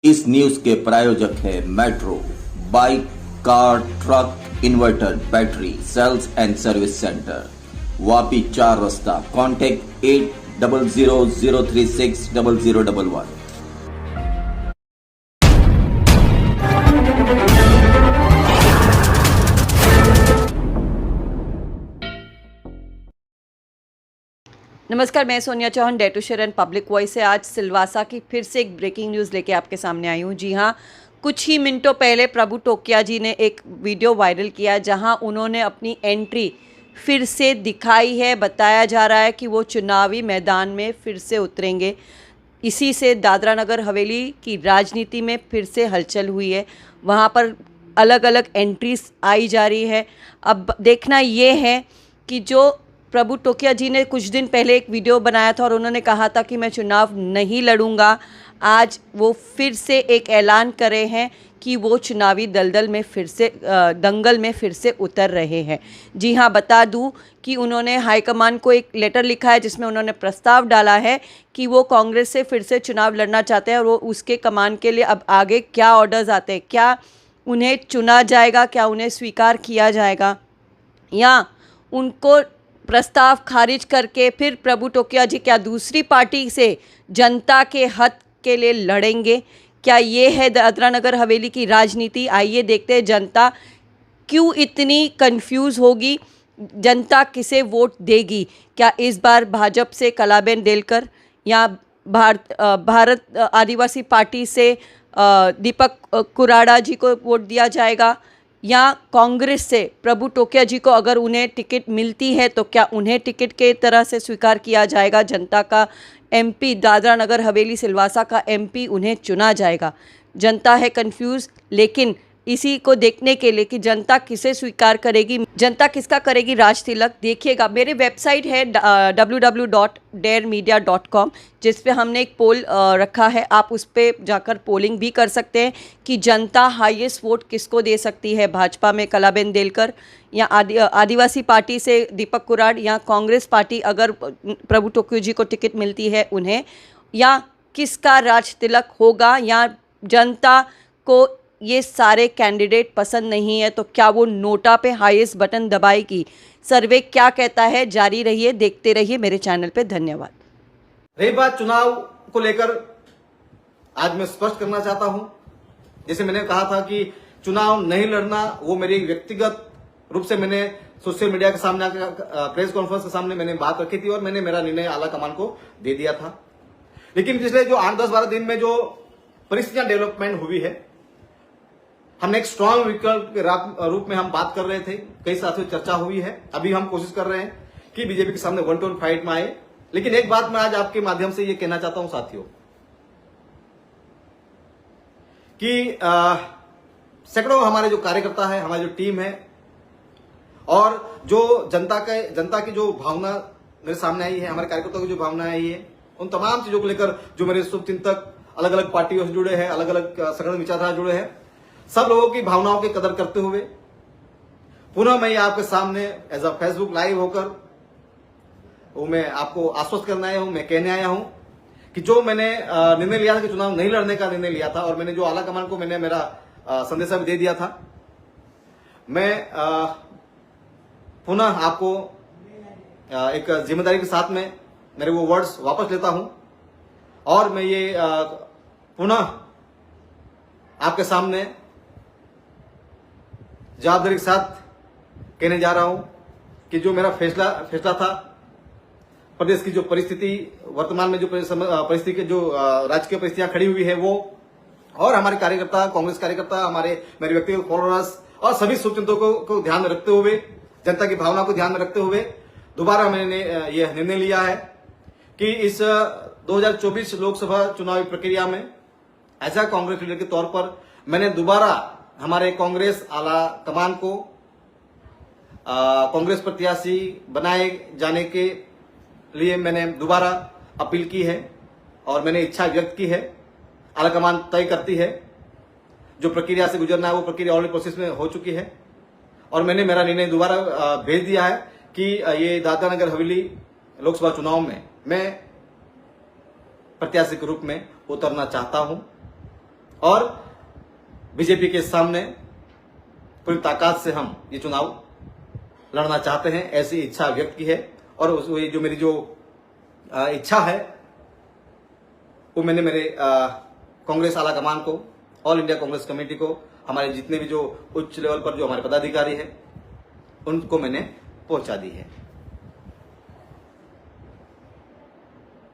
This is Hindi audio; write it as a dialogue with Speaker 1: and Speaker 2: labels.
Speaker 1: इस न्यूज के प्रायोजक है metro bike, car, truck, inverter, battery, sales and service centre, Vapi 4 रस्ता। कॉन्टेक्ट 8000360011।
Speaker 2: नमस्कार, मैं Sonia Chauhan, day to share and public voice से आज सिलवासा की फिर से एक ब्रेकिंग न्यूज़ लेके आपके सामने आई हूँ। जी हाँ, कुछ ही मिनटों पहले प्रभु टोकिया जी ने एक वीडियो वायरल किया जहाँ उन्होंने अपनी एंट्री फिर से दिखाई है। बताया जा रहा है कि वो चुनावी मैदान में फिर से उतरेंगे। इसी से दादरा नगर हवेली की राजनीति में फिर से हलचल हुई है। वहाँ पर अलग अलग एंट्रीज आई जा रही है। अब देखना ये है कि जो प्रभु टोकिया जी ने कुछ दिन पहले एक वीडियो बनाया था और उन्होंने कहा था कि मैं चुनाव नहीं लड़ूंगा, आज वो फिर से एक ऐलान करे हैं कि वो चुनावी दलदल में फिर से दंगल में फिर से उतर रहे हैं। जी हाँ, बता दूं कि उन्होंने हाईकमान को एक लेटर लिखा है जिसमें उन्होंने प्रस्ताव डाला है कि वो कांग्रेस से फिर से चुनाव लड़ना चाहते हैं और वो उसके कमान के लिए अब आगे क्या ऑर्डर्स आते हैं, क्या उन्हें चुना जाएगा, क्या उन्हें स्वीकार किया जाएगा या उनको प्रस्ताव खारिज करके फिर प्रभु टोकिया जी क्या दूसरी पार्टी से जनता के हक के लिए लड़ेंगे। क्या ये है दादरा नगर हवेली की राजनीति? आइए देखते हैं जनता क्यों इतनी कंफ्यूज होगी, जनता किसे वोट देगी। क्या इस बार भाजपा से कलाबेन देलकर या भारत आदिवासी पार्टी से दीपक कुराड़ा जी को वोट दिया जाएगा या कांग्रेस से प्रभु टोकिया जी को अगर उन्हें टिकट मिलती है तो क्या उन्हें टिकट के तरह से स्वीकार किया जाएगा? जनता का एमपी, दादरा नगर हवेली सिलवासा का एमपी उन्हें चुना जाएगा। जनता है कंफ्यूज, लेकिन इसी को देखने के लिए कि जनता किसे स्वीकार करेगी, जनता किसका करेगी राज तिलक, देखिएगा। मेरे वेबसाइट है www.daremedia.com जिस पे हमने एक पोल रखा है। आप उस पर जाकर पोलिंग भी कर सकते हैं कि जनता हाईएस्ट वोट किसको दे सकती है, भाजपा में कलाबेन देलकर या आदिवासी पार्टी से दीपक कुराड़ या कांग्रेस पार्टी अगर प्रभु टोकिया जी को टिकट मिलती है उन्हें, या किसका राज तिलक होगा, या जनता को ये सारे कैंडिडेट पसंद नहीं है तो क्या वो नोटा पे हाईएस्ट बटन दबाएगी। सर्वे क्या कहता है, जारी रहिए, देखते रहिए मेरे चैनल पे। धन्यवाद।
Speaker 3: रही बात चुनाव को लेकर, आज मैं स्पष्ट करना चाहता हूं, जैसे मैंने कहा था कि चुनाव नहीं लड़ना, वो मेरी व्यक्तिगत रूप से मैंने सोशल मीडिया के सामने प्रेस कॉन्फ्रेंस के सामने मैंने बात रखी थी और मैंने मेरा निर्णय आला कमान को दे दिया था। लेकिन पिछले जो 8-10-12 दिन में जो परिस्थितियां डेवलपमेंट हुई है, हमने एक स्ट्रांग विकल्प के रूप में हम बात कर रहे थे, कई साथियों चर्चा हुई है। अभी हम कोशिश कर रहे हैं कि बीजेपी के सामने 1-2 फाइट में आए। लेकिन एक बात मैं आज आपके माध्यम से ये कहना चाहता हूं साथियों कि सैकड़ों हमारे जो कार्यकर्ता है, हमारी जो टीम है और जो जनता की जो भावना मेरे सामने आई है, हमारे कार्यकर्ताओं की जो भावना आई है, उन तमाम चीजों को लेकर जो मेरे शुभचिंतक अलग अलग पार्टियों से जुड़े हैं, अलग अलग संगठन विचारधारा जुड़े हैं, सब लोगों की भावनाओं की कदर करते हुए पुनः मैं आपके सामने एज अ फेसबुक लाइव होकर वो मैं आपको आश्वस्त करने आया हूं, मैं कहने आया हूं कि जो मैंने निर्णय लिया था कि चुनाव नहीं लड़ने का निर्णय लिया था और मैंने जो आला कमान को मैंने मेरा संदेशा भी दे दिया था, मैं पुनः आपको एक जिम्मेदारी के साथ में मेरे वो वर्ड्स वापस लेता हूं और मैं ये पुनः आपके सामने जवाबदारी के साथ कहने जा रहा हूं कि जो मेरा फैसला था, प्रदेश की जो परिस्थिति वर्तमान में जो परिस्थिति के जो राजकीय परिस्थितियां खड़ी हुई है वो, और हमारे कार्यकर्ता, कांग्रेस कार्यकर्ता, मेरे व्यक्तिगत फॉलोअर्स और सभी शुभचिंतकों को ध्यान में रखते हुए, जनता की भावना को ध्यान में रखते हुए दोबारा मैंने यह निर्णय लिया है कि इस 2024 लोकसभा चुनावी प्रक्रिया में एज अ कांग्रेस लीडर के तौर पर मैंने दोबारा हमारे कांग्रेस आला कमान को कांग्रेस प्रत्याशी बनाए जाने के लिए मैंने दोबारा अपील की है और मैंने इच्छा व्यक्त की है। आला कमान तय करती है, जो प्रक्रिया से गुजरना है वो प्रक्रिया ऑलरेडी प्रोसेस में हो चुकी है और मैंने मेरा निर्णय दोबारा भेज दिया है कि ये दादरा नगर हवेली लोकसभा चुनाव में मैं प्रत्याशी के रूप में उतरना चाहता हूं। और बीजेपी के सामने पूरी ताकत से हम ये चुनाव लड़ना चाहते हैं, ऐसी इच्छा व्यक्त की है। और जो मेरी जो इच्छा है वो मैंने मेरे कांग्रेस आला कमान को, ऑल इंडिया कांग्रेस कमेटी को, हमारे जितने भी जो उच्च लेवल पर जो हमारे पदाधिकारी हैं उनको मैंने पहुंचा दी है।